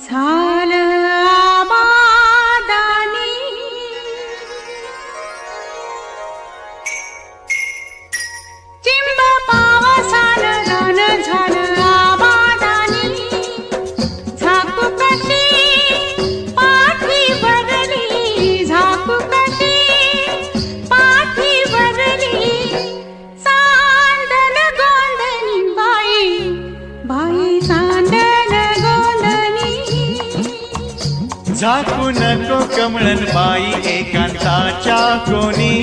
झालं आबादानी चिंब पावसानं गाणं झालं आबादानी झाकू कशी पाठी भरली झाकू कशी पाठी भरली सांडल गोंधनी बाई बाई सांडल गोंधनी झाकू नको कमळन बाई एकांताच्या कोणी